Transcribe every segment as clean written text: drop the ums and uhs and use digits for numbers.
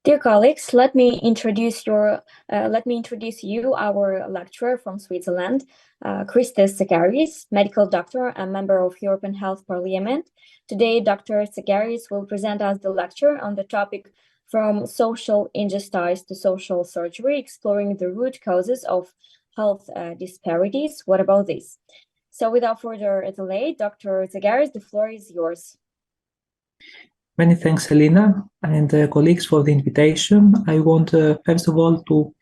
Dear colleagues, let me introduce you our lecturer from Switzerland, Christos Tsagkaris, medical doctor and member of European Health Parliament. Today, Dr. Tsagkaris will present us the lecture on the topic From Social Injustice to Social Surgery, exploring the root causes of health disparities. What about this? So without further delay, Dr. Tsagkaris, the floor is yours. Many thanks, Elena, and colleagues for the invitation. I want, first of all, to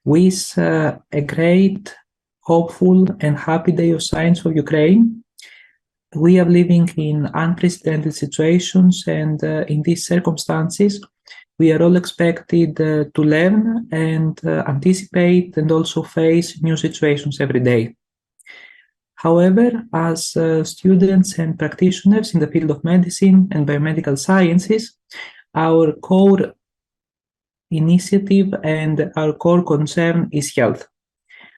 wish a great, hopeful, and happy Day of Science for Ukraine. We are living in unprecedented situations, and in these circumstances, we are all expected to learn and anticipate and also face new situations every day. However, as students and practitioners in the field of medicine and biomedical sciences, our core initiative and our core concern is health.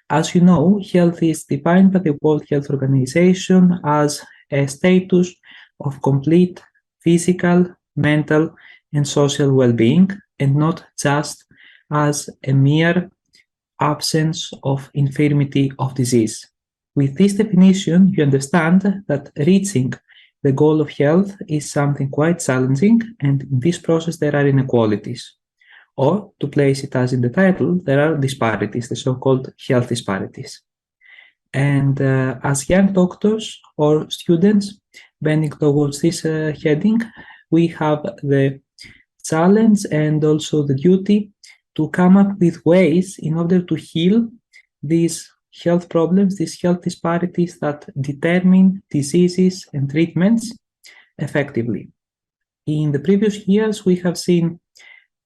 As you know, health is defined by the World Health Organization as a status of complete physical, mental, and social well-being, and not just as a mere absence of infirmity of disease. With this definition, you understand that reaching the goal of health is something quite challenging, and in this process there are inequalities. Or, to place it as in the title, there are disparities, the so-called health disparities. And as young doctors or students bending towards this heading, we have the challenge and also the duty to come up with ways in order to heal these health problems, these health disparities that determine diseases and treatments effectively. In the previous years, we have seen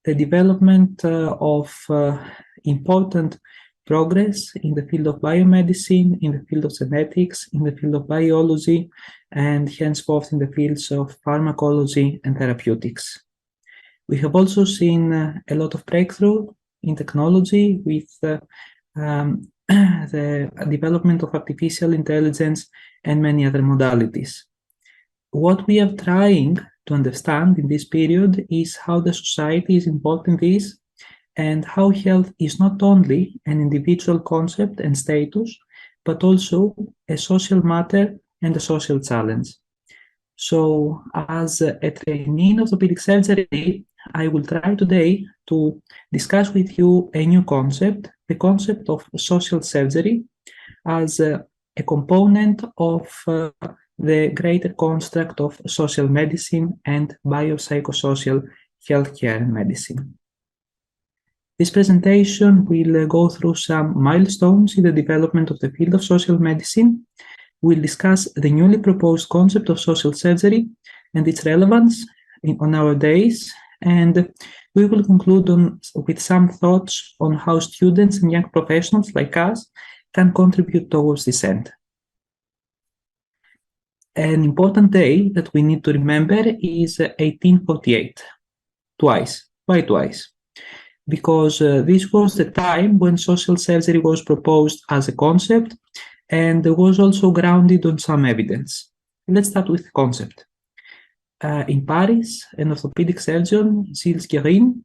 the development of important progress in the field of biomedicine, in the field of genetics, in the field of biology, and henceforth in the fields of pharmacology and therapeutics. We have also seen a lot of breakthrough in technology with the development of artificial intelligence and many other modalities. What we are trying to understand in this period is how the society is involved in this and how health is not only an individual concept and status, but also a social matter and a social challenge. So, as a trainee in orthopedic surgery, I will try today to discuss with you a new concept, the concept of social surgery as a component of the greater construct of social medicine and biopsychosocial healthcare medicine. This presentation will go through some milestones in the development of the field of social medicine. We'll discuss the newly proposed concept of social surgery and its relevance on our days, and we will conclude with some thoughts on how students and young professionals like us can contribute towards this end. An important day that we need to remember is 1848, twice. Why twice? Because this was the time when social surgery was proposed as a concept and was also grounded on some evidence. Let's start with the concept. In Paris, an orthopedic surgeon, Gilles Guérin,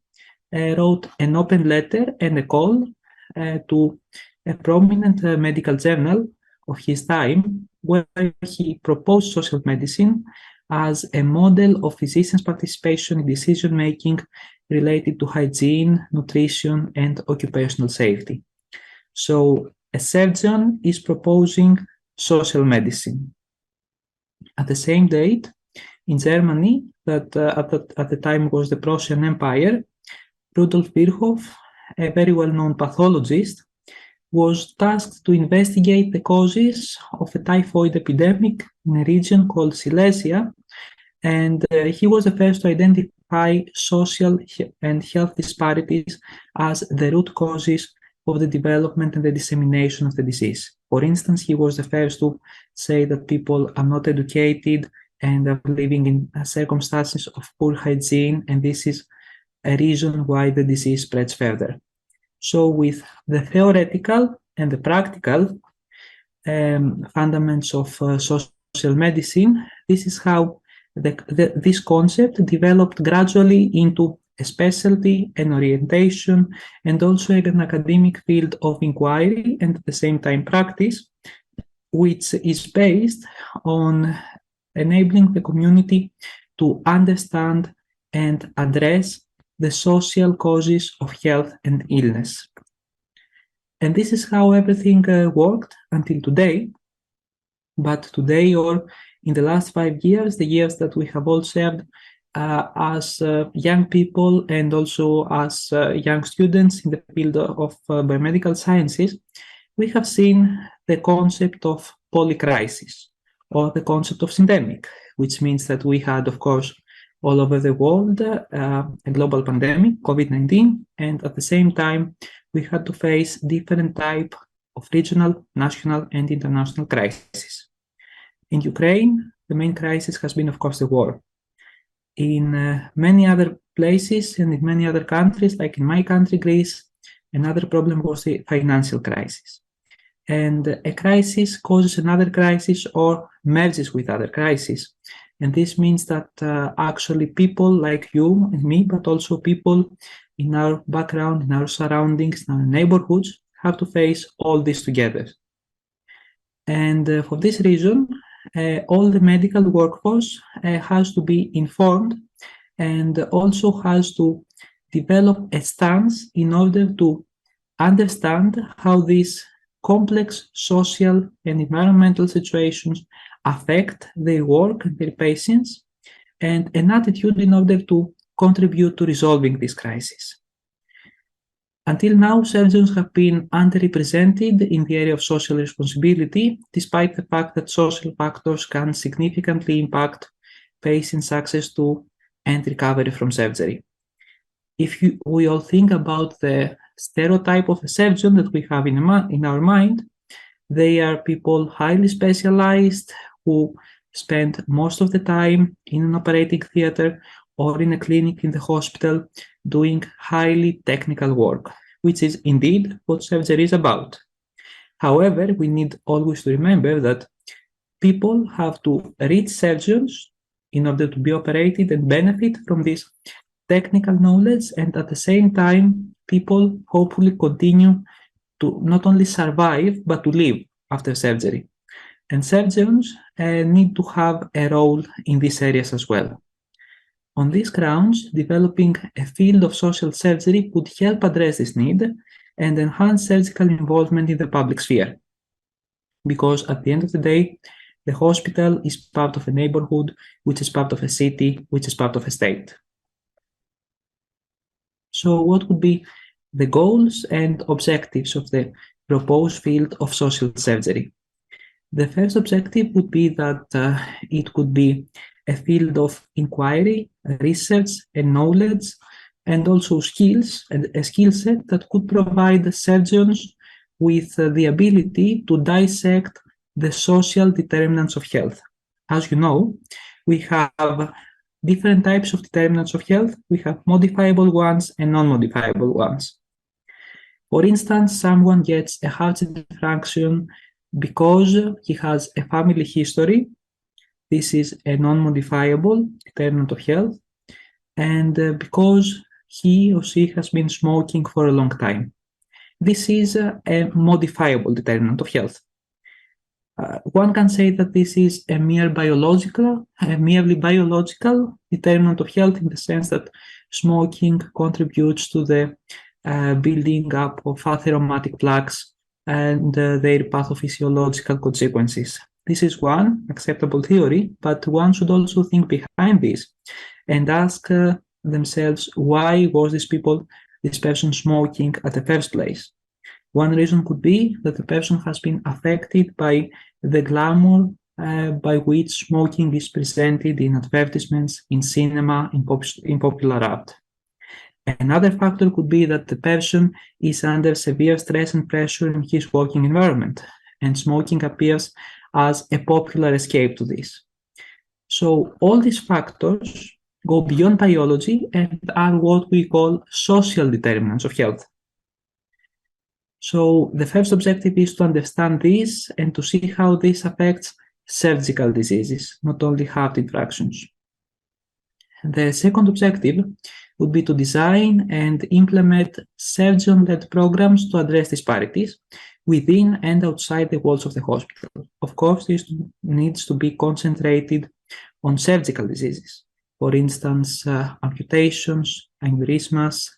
wrote an open letter and a call to a prominent medical journal of his time, where he proposed social medicine as a model of physicians' participation in decision-making related to hygiene, nutrition, and occupational safety. So, a surgeon is proposing social medicine. At the same date, in Germany, that at the time was the Prussian Empire, Rudolf Virchow, a very well-known pathologist, was tasked to investigate the causes of a typhoid epidemic in a region called Silesia, and he was the first to identify social and health disparities as the root causes of the development and the dissemination of the disease. For instance, he was the first to say that people are not educated and are living in circumstances of poor hygiene, and this is a reason why the disease spreads further. So with the theoretical and the practical fundaments of social medicine, this is how this concept developed gradually into a specialty, an orientation, and also an academic field of inquiry and at the same time practice, which is based on enabling the community to understand and address the social causes of health and illness. And this is how everything worked until today. But today, or in the last 5 years, the years that we have all served as young people and also as young students in the field of biomedical sciences, we have seen the concept of polycrisis or the concept of syndemic, which means that we had, of course, all over the world a global pandemic, COVID-19, and at the same time, we had to face different types of regional, national, and international crises. In Ukraine, the main crisis has been, of course, the war. In many other places and in many other countries, like in my country, Greece, another problem was the financial crisis. And a crisis causes another crisis or merges with other crises. And this means that actually people like you and me, but also people in our background, in our surroundings, in our neighborhoods, have to face all this together. And for this reason, all the medical workforce has to be informed and also has to develop a stance in order to understand how these complex social and environmental situations affect their work and their patients, and an attitude in order to contribute to resolving this crisis. Until now, surgeons have been underrepresented in the area of social responsibility, despite the fact that social factors can significantly impact patients' access to and recovery from surgery. If we all think about the stereotype of a surgeon that we have in our mind, they are people highly specialized who spend most of the time in an operating theater or in a clinic in the hospital doing highly technical work, which is indeed what surgery is about. However, we need always to remember that people have to reach surgeons in order to be operated and benefit from this technical knowledge, and at the same time, people hopefully continue to not only survive, but to live after surgery. And surgeons need to have a role in these areas as well. On these grounds, developing a field of social surgery could help address this need and enhance surgical involvement in the public sphere. Because at the end of the day, the hospital is part of a neighborhood, which is part of a city, which is part of a state. So what would be the goals and objectives of the proposed field of social surgery? The first objective would be that it could be a field of inquiry, research, and knowledge, and also skills, and a skill set that could provide surgeons with the ability to dissect the social determinants of health. As you know, we have different types of determinants of health. We have modifiable ones and non-modifiable ones. For instance, someone gets a heart dysfunction because he has a family history. This is a non-modifiable determinant of health, and because he or she has been smoking for a long time. This is a modifiable determinant of health. One can say that this is a merely biological determinant of health, in the sense that smoking contributes to the building up of atheromatic plaques and their pathophysiological consequences. This is one acceptable theory, but one should also think behind this and ask themselves, why was this person smoking at the first place? One reason could be that the person has been affected by the glamour by which smoking is presented in advertisements, in cinema, in popular art. Another factor could be that the person is under severe stress and pressure in his working environment, and smoking appears as a popular escape to this. So all these factors go beyond biology and are what we call social determinants of health. So the first objective is to understand this and to see how this affects surgical diseases, not only heart infractions. The second objective would be to design and implement surgeon-led programs to address disparities within and outside the walls of the hospital. Of course, this needs to be concentrated on surgical diseases. For instance, amputations, aneurysmas,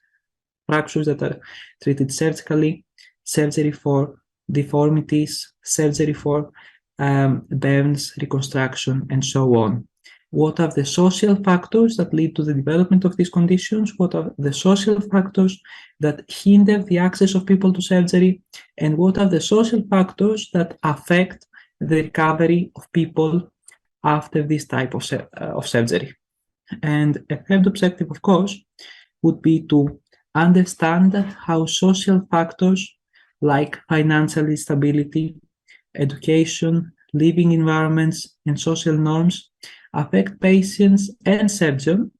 fractures that are treated surgically, surgery for deformities, surgery for burns, reconstruction, and so on. What are the social factors that lead to the development of these conditions? What are the social factors that hinder the access of people to surgery? And what are the social factors that affect the recovery of people after this type of surgery? And a third objective, of course, would be to understand how social factors like financial instability, education, living environments, and social norms affect patients and surgeons,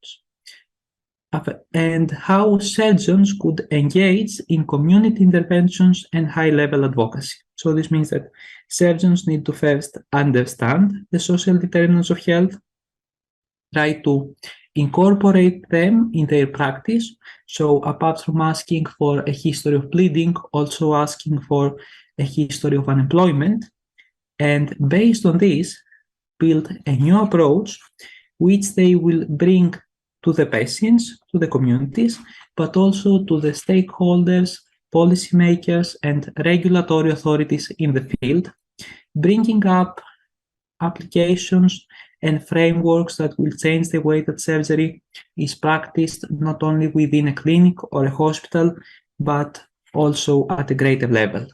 and how surgeons could engage in community interventions and high-level advocacy. So this means that surgeons need to first understand the social determinants of health, try to incorporate them in their practice. So apart from asking for a history of bleeding, also asking for a history of unemployment, and based on this, build a new approach which they will bring to the patients, to the communities, but also to the stakeholders, policymakers, and regulatory authorities in the field, bringing up applications and frameworks that will change the way that surgery is practiced, not only within a clinic or a hospital, but also at a greater level.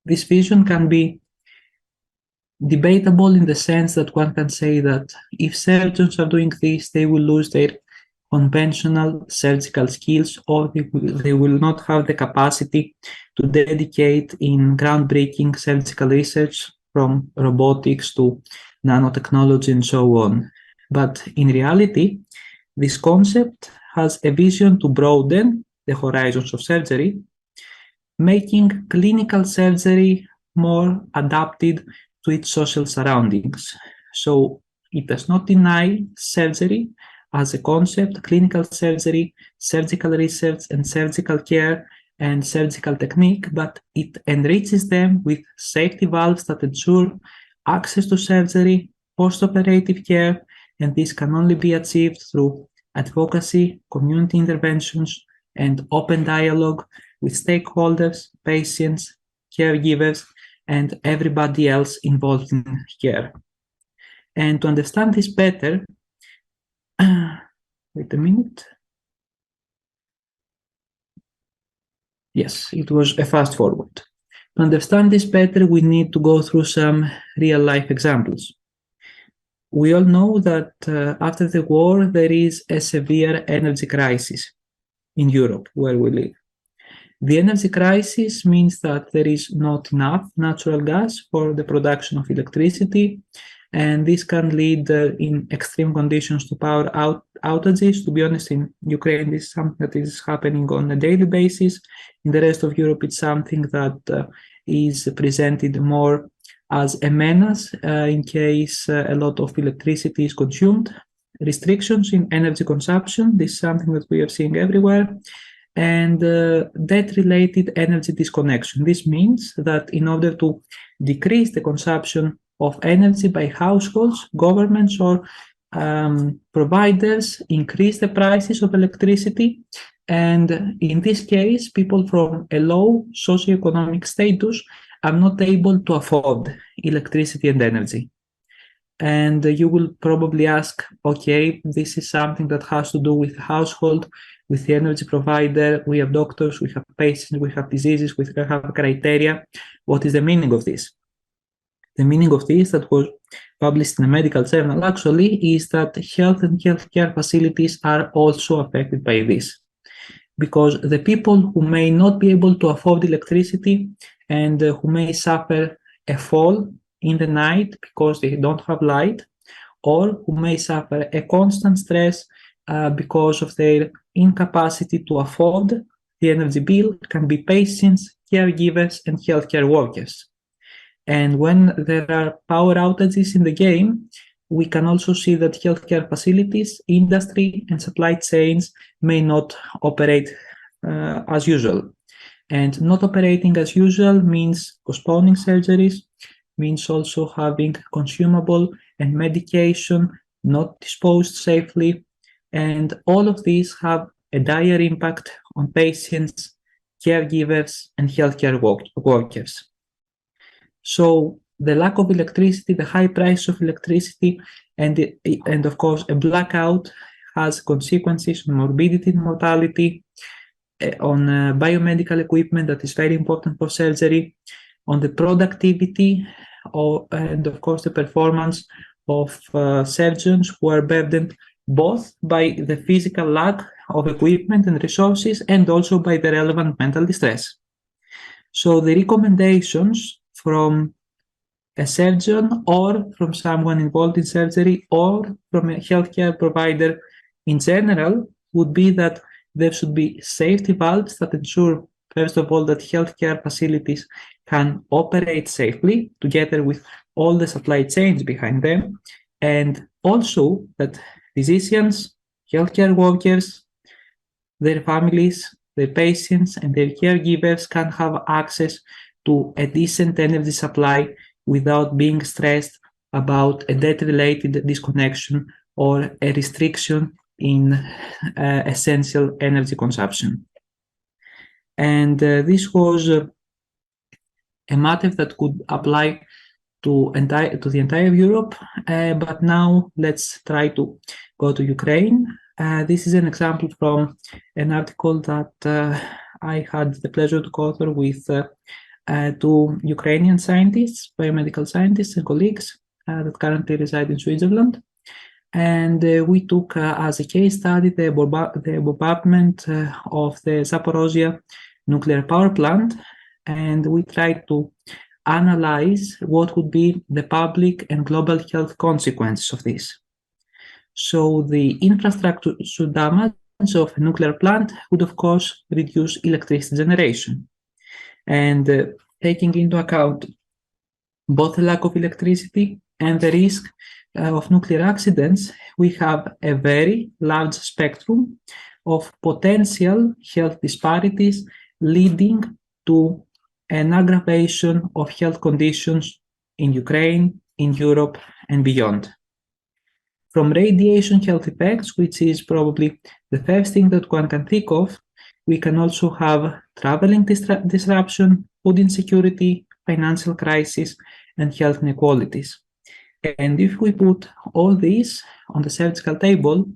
This vision can be debatable in the sense that one can say that if surgeons are doing this, they will lose their conventional surgical skills, or they will not have the capacity to dedicate in groundbreaking surgical research from robotics to nanotechnology and so on. But in reality, this concept has a vision to broaden the horizons of surgery, making clinical surgery more adapted to its social surroundings. So it does not deny surgery as a concept, clinical surgery, surgical research, and surgical care and surgical technique, but it enriches them with safety valves that ensure access to surgery, post-operative care, and this can only be achieved through advocacy, community interventions, and open dialogue with stakeholders, patients, caregivers, and everybody else involved in care. And to understand this better, wait a minute. Yes, it was a fast forward. To understand this better, we need to go through some real-life examples. We all know that after the war, there is a severe energy crisis in Europe, where we live. The energy crisis means that there is not enough natural gas for the production of electricity, and this can lead in extreme conditions to power outages. To be honest, in Ukraine, this is something that is happening on a daily basis. In the rest of Europe, it's something that is presented more as a menace in case a lot of electricity is consumed. Restrictions in energy consumption, this is something that we are seeing everywhere. And debt-related energy disconnection. This means that in order to decrease the consumption of energy by households, governments, or providers increase the prices of electricity. And in this case, people from a low socioeconomic status are not able to afford electricity and energy. And you will probably ask, okay, this is something that has to do with the household, with the energy provider. We have doctors, we have patients, we have diseases, we have criteria. What is the meaning of this? The meaning of this, that was published in a medical journal actually, is that health and healthcare facilities are also affected by this. Because the people who may not be able to afford electricity and who may suffer a fall in the night because they don't have light, or who may suffer a constant stress because of their incapacity to afford the energy bill, can be patients, caregivers, and healthcare workers. And when there are power outages in the game, we can also see that healthcare facilities, industry, and supply chains may not operate as usual. And not operating as usual means postponing surgeries, means also having consumable and medication not disposed safely. And all of these have a dire impact on patients, caregivers, and healthcare workers. So the lack of electricity, the high price of electricity, and of course a blackout has consequences on morbidity and mortality, on biomedical equipment that is very important for surgery, on the productivity and of course the performance of surgeons who are burdened both by the physical lack of equipment and resources and also by the relevant mental distress. So the recommendations from a surgeon or from someone involved in surgery or from a healthcare provider in general would be that there should be safety valves that ensure, first of all, that healthcare facilities can operate safely together with all the supply chains behind them, and also that physicians, healthcare workers, their families, their patients, and their caregivers can have access to a decent energy supply without being stressed about a debt-related disconnection or a restriction in essential energy consumption. And this was a matter that could apply to the entire Europe, but now let's try to go to Ukraine. This is an example from an article that I had the pleasure to co-author with two Ukrainian scientists, biomedical scientists and colleagues that currently reside in Switzerland. And we took as a case study the bombardment of the Zaporozhye nuclear power plant, and we tried to analyze what would be the public and global health consequences of this. So the infrastructure damage of a nuclear plant would, of course, reduce electricity generation. And taking into account both the lack of electricity and the risk of nuclear accidents, we have a very large spectrum of potential health disparities leading to an aggravation of health conditions in Ukraine, in Europe, and beyond. From radiation health effects, which is probably the first thing that one can think of, we can also have traveling disruption, food insecurity, financial crisis, and health inequalities. And if we put all these on the surgical table,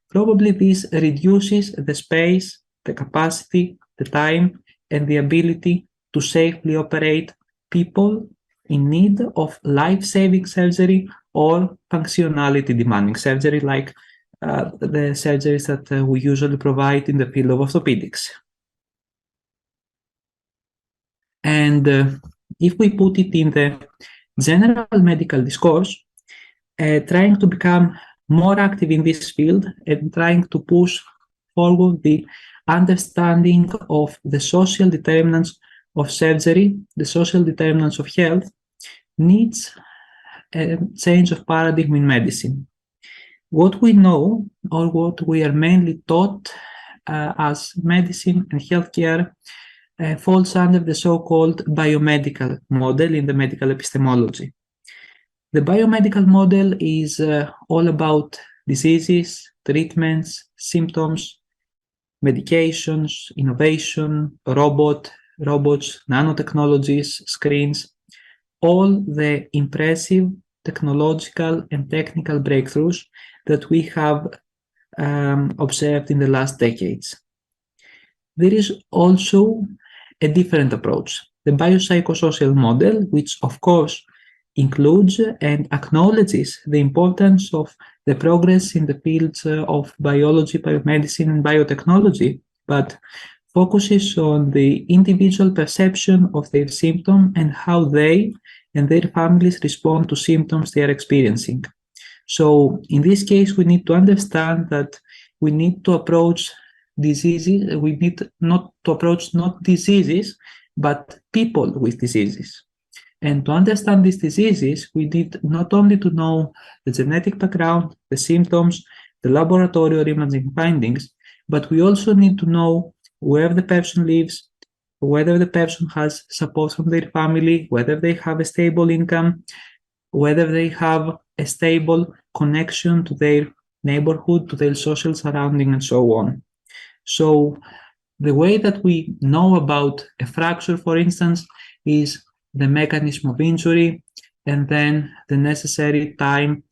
probably this reduces the space, the capacity, the time, and the ability to safely operate people in need of life-saving surgery or functionality-demanding surgery, like the surgeries that we usually provide in the field of orthopedics. And if we put it in the general medical discourse, trying to become more active in this field and trying to push forward the understanding of the social determinants of surgery, the social determinants of health, needs a change of paradigm in medicine. What we know, or what we are mainly taught as medicine and healthcare, falls under the so-called biomedical model in the medical epistemology. The biomedical model is all about diseases, treatments, symptoms, medications, innovation, robots, nanotechnologies, screens, all the impressive technological and technical breakthroughs that we have observed in the last decades. There is also a different approach, the biopsychosocial model, which of course includes and acknowledges the importance of the progress in the fields of biology, biomedicine, and biotechnology, but focuses on the individual perception of their symptom and how they and their families respond to symptoms they are experiencing. So in this case, we need to understand that we need to approach diseases, we need not to approach not diseases, but people with diseases. And to understand these diseases, we need not only to know the genetic background, the symptoms, the laboratory or imaging findings, but we also need to know where the person lives, whether the person has support from their family, whether they have a stable income, whether they have a stable connection to their neighborhood, to their social surrounding, and so on. So the way that we know about a fracture, for instance, is the mechanism of injury and then the necessary time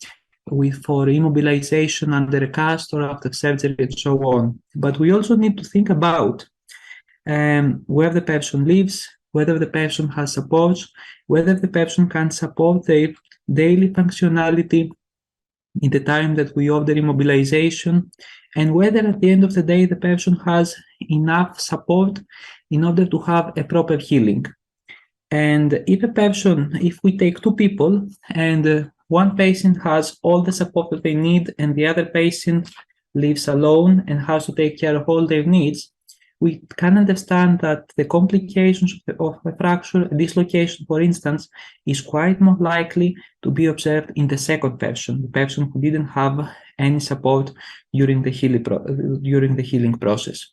for immobilization under a cast or after surgery and so on. But we also need to think about where the person lives, whether the person has supports, whether the person can support their daily functionality in the time that we order immobilization, and whether at the end of the day the person has enough support in order to have a proper healing. And if we take two people and one patient has all the support that they need and the other patient lives alone and has to take care of all their needs, we can understand that the complications of a fracture, a dislocation, for instance, is quite more likely to be observed in the second person, the person who didn't have any support during the healing process.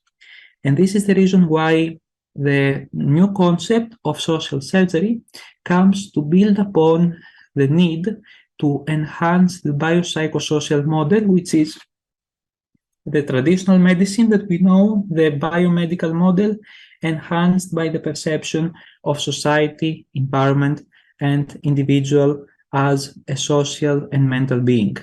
And this is the reason why the new concept of social surgery comes to build upon the need to enhance the biopsychosocial model, which is the traditional medicine that we know, the biomedical model, enhanced by the perception of society, environment, and individual as a social and mental being.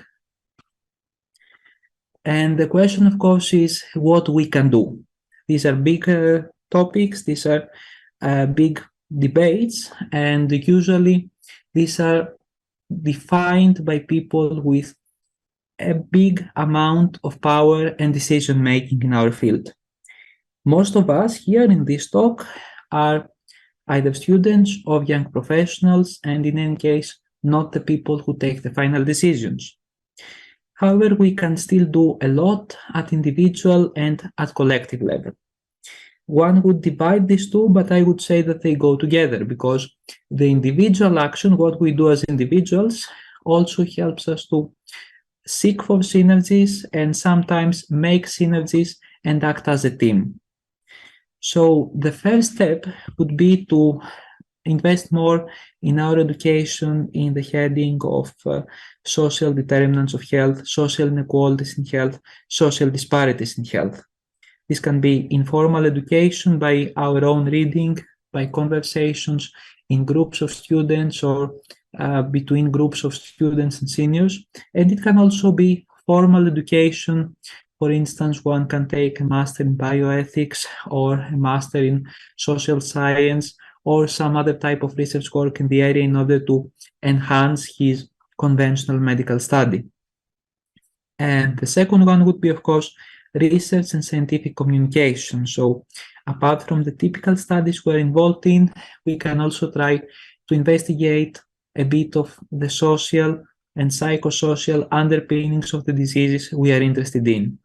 And the question, of course, is what we can do. These are big topics, these are big debates, and usually these are defined by people with a big amount of power and decision making in our field. Most of us here in this talk are either students or young professionals, and in any case, not the people who take the final decisions. However, we can still do a lot at individual and at collective level. One would divide these two, but I would say that they go together because the individual action, what we do as individuals, also helps us to seek for synergies and sometimes make synergies and act as a team. So the first step would be to invest more in our education in the heading of social determinants of health, social inequalities in health, social disparities in health. This can be informal education by our own reading, by conversations in groups of students or between groups of students and seniors. And it can also be formal education. For instance, one can take a master in bioethics or a master in social science or some other type of research work in the area in order to enhance his conventional medical study. And the second one would be, of course, research and scientific communication. So apart from the typical studies we're involved in, we can also try to investigate a bit of the social and psychosocial underpinnings of the diseases we are interested in.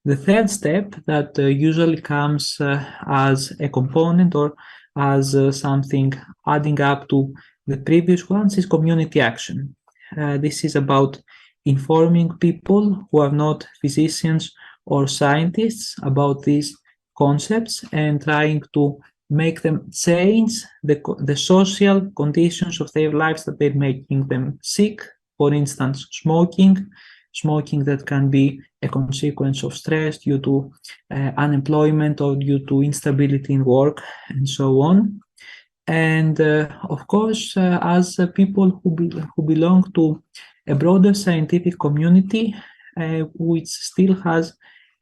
The third step that usually comes as a component or as something adding up to the previous ones is community action. This is about informing people who are not physicians or scientists about these concepts and trying to make them change the social conditions of their lives that they're making them sick. For instance, smoking that can be a consequence of stress due to unemployment or due to instability in work and so on. And of course, as people who belong to a broader scientific community, which still has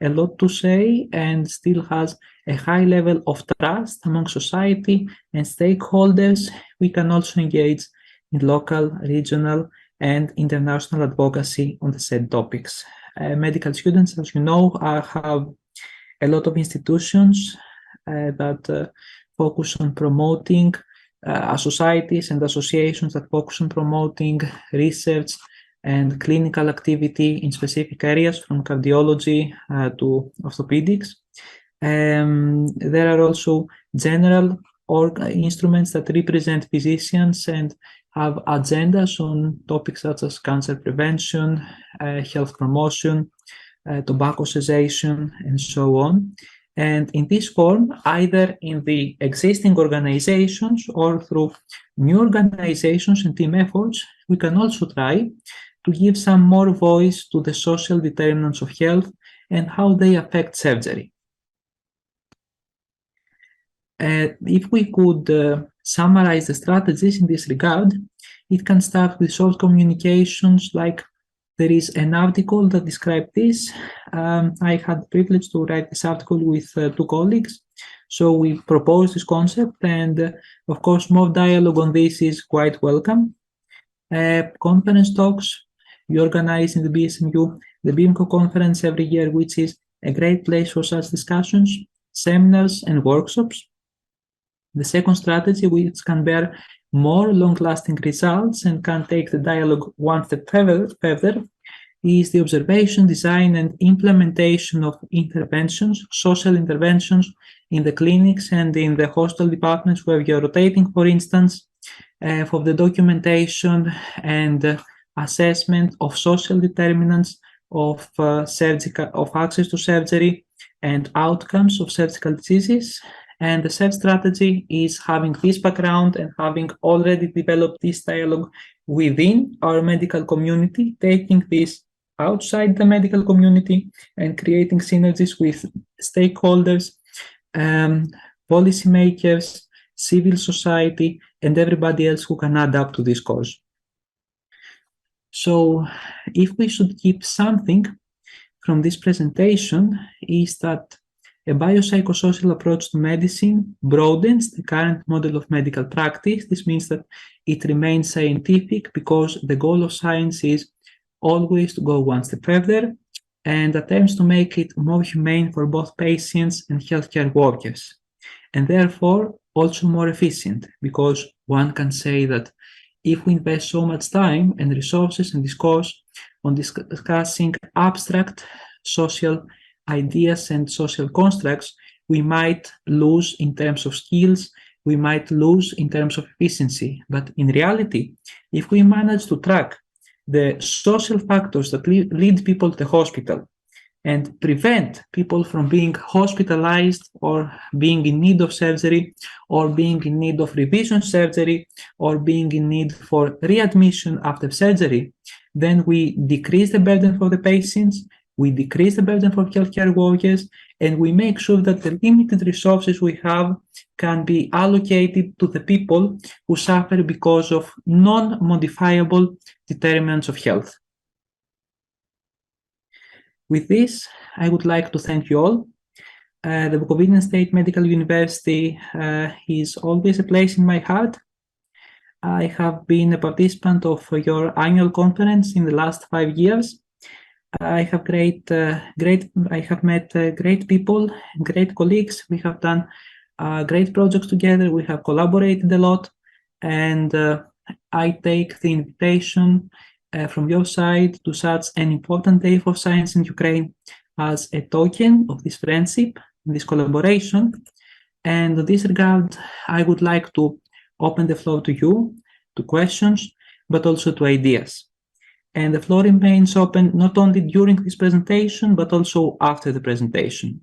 a lot to say and still has a high level of trust among society and stakeholders, we can also engage in local, regional, and international advocacy on the said topics. Medical students, as you know, have a lot of institutions that focus on promoting societies and associations that focus on promoting research and clinical activity in specific areas from cardiology to orthopedics. There are also general instruments that represent physicians and have agendas on topics such as cancer prevention, health promotion, tobacco cessation, and so on. And in this form, either in the existing organizations or through new organizations and team efforts, we can also try to give some more voice to the social determinants of health and how they affect surgery. If we could summarize the strategies in this regard, it can start with short communications, like there is an article that describes this. I had the privilege to write this article with two colleagues. So we propose this concept, and of course, more dialogue on this is quite welcome. Conference talks, we organize in the BSMU the BIMCO conference every year, which is a great place for such discussions, seminars, and workshops. The second strategy, which can bear more long-lasting results and can take the dialogue one step further, is the observation, design, and implementation of interventions, social interventions in the clinics and in the hospital departments where you're rotating, for instance, for the documentation and assessment of social determinants of access to surgery and outcomes of surgical diseases. And the third strategy is having this background and having already developed this dialogue within our medical community, taking this outside the medical community and creating synergies with stakeholders, policymakers, civil society, and everybody else who can add up to this cause. So if we should keep something from this presentation, is that a biopsychosocial approach to medicine broadens the current model of medical practice. This means that it remains scientific because the goal of science is always to go one step further and attempts to make it more humane for both patients and healthcare workers, and therefore also more efficient, because one can say that if we invest so much time and resources and discourse on discussing abstract social ideas and social constructs, we might lose in terms of skills, we might lose in terms of efficiency. But in reality, if we manage to track the social factors that lead people to the hospital and prevent people from being hospitalized or being in need of surgery or being in need of revision surgery or being in need for readmission after surgery, then we decrease the burden for the patients, we decrease the burden for healthcare workers, and we make sure that the limited resources we have can be allocated to the people who suffer because of non-modifiable determinants of health. With this, I would like to thank you all. The Bukovina State Medical University is always a place in my heart. I have been a participant of your annual conference in the last 5 years. I have met great people, great colleagues. We have done great projects together. We have collaborated a lot, and I take the invitation from your side to such an important day for science in Ukraine as a token of this friendship, this collaboration. And in this regard, I would like to open the floor to you, to questions, but also to ideas. And the floor remains open not only during this presentation, but also after the presentation.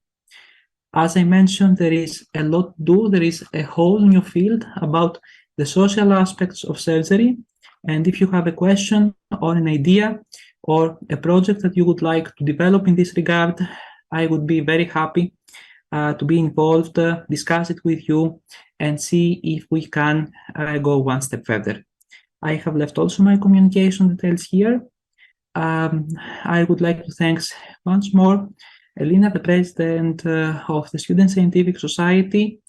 As I mentioned, there is a lot to do. There is a whole new field about the social aspects of surgery. And if you have a question or an idea or a project that you would like to develop in this regard, I would be very happy to be involved, discuss it with you, and see if we can go one step further. I have left also my communication details here. I would like to thank once more Elena, the president of the Student Scientific Society,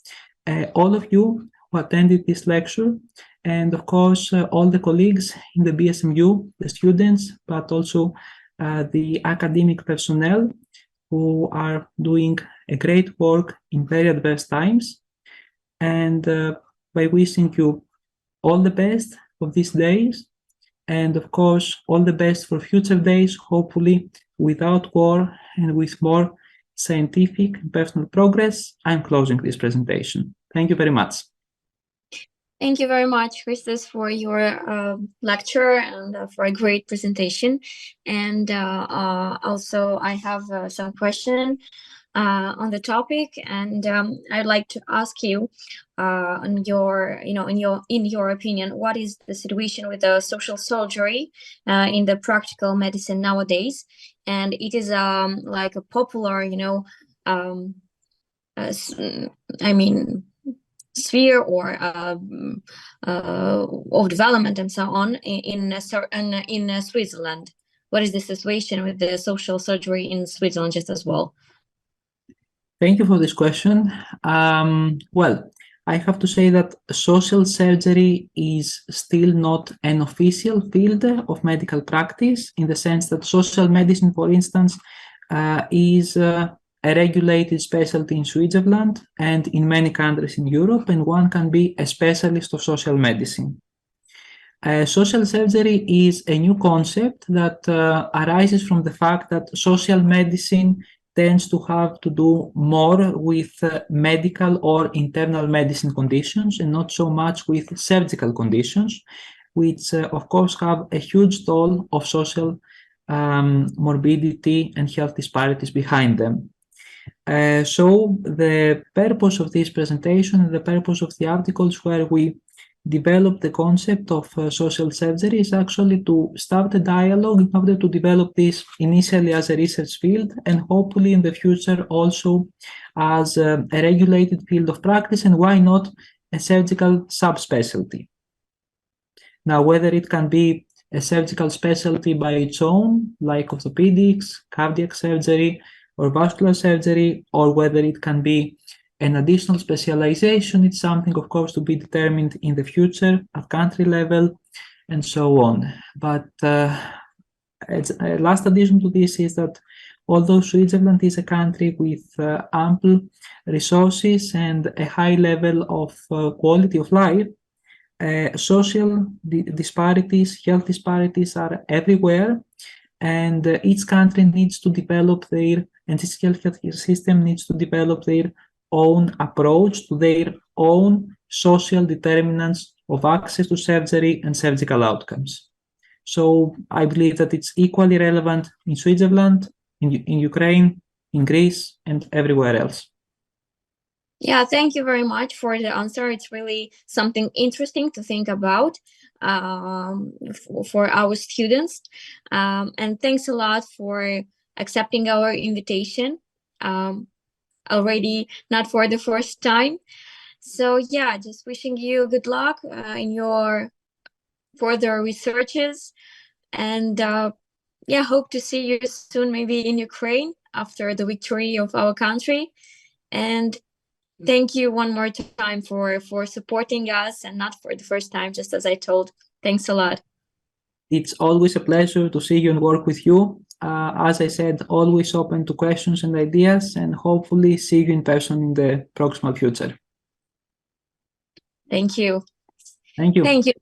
all of you who attended this lecture, and of course all the colleagues in the BSMU, the students, but also the academic personnel who are doing a great work in very adverse times. And by wishing you all the best of these days, and of course all the best for future days, hopefully without war and with more scientific and personal progress, I'm closing this presentation. Thank you very much. Thank you very much, Christos, for your lecture and for a great presentation. And also, I have some question on the topic, and I'd like to ask you, on your, in your opinion, what is the situation with the social surgery in the practical medicine nowadays? And it is like a popular, sphere or of development and so on in Switzerland. What is the situation with the social surgery in Switzerland just as well? Thank you for this question. Well, I have to say that social surgery is still not an official field of medical practice, in the sense that social medicine, for instance, is a regulated specialty in Switzerland and in many countries in Europe, and one can be a specialist of social medicine. Social surgery is a new concept that arises from the fact that social medicine tends to have to do more with medical or internal medicine conditions and not so much with surgical conditions, which of course have a huge toll of social morbidity and health disparities behind them. So the purpose of this presentation, the purpose of the articles where we develop the concept of social surgery, is actually to start a dialogue in order to develop this initially as a research field and hopefully in the future also as a regulated field of practice, and why not a surgical subspecialty. Now, whether it can be a surgical specialty by its own, like orthopedics, cardiac surgery, or vascular surgery, or whether it can be an additional specialization, it's something, of course, to be determined in the future at country level and so on. But last addition to this is that although Switzerland is a country with ample resources and a high level of quality of life, social disparities, health disparities are everywhere, and each country needs to develop their, and its healthcare system needs to develop their own approach to their own social determinants of access to surgery and surgical outcomes. So I believe that it's equally relevant in Switzerland, in Ukraine, in Greece, and everywhere else. Yeah, thank you very much for the answer. It's really something interesting to think about for our students. And thanks a lot for accepting our invitation. Already not for the first time. So yeah, just wishing you good luck in your further researches, and yeah, hope to see you soon, maybe in Ukraine after the victory of our country. And thank you one more time for supporting us, and not for the first time, just as I told. Thanks a lot. It's always a pleasure to see you and work with you. As I said, always open to questions and ideas, and hopefully see you in person in the proximal future. Thank you. Thank you. Thank you.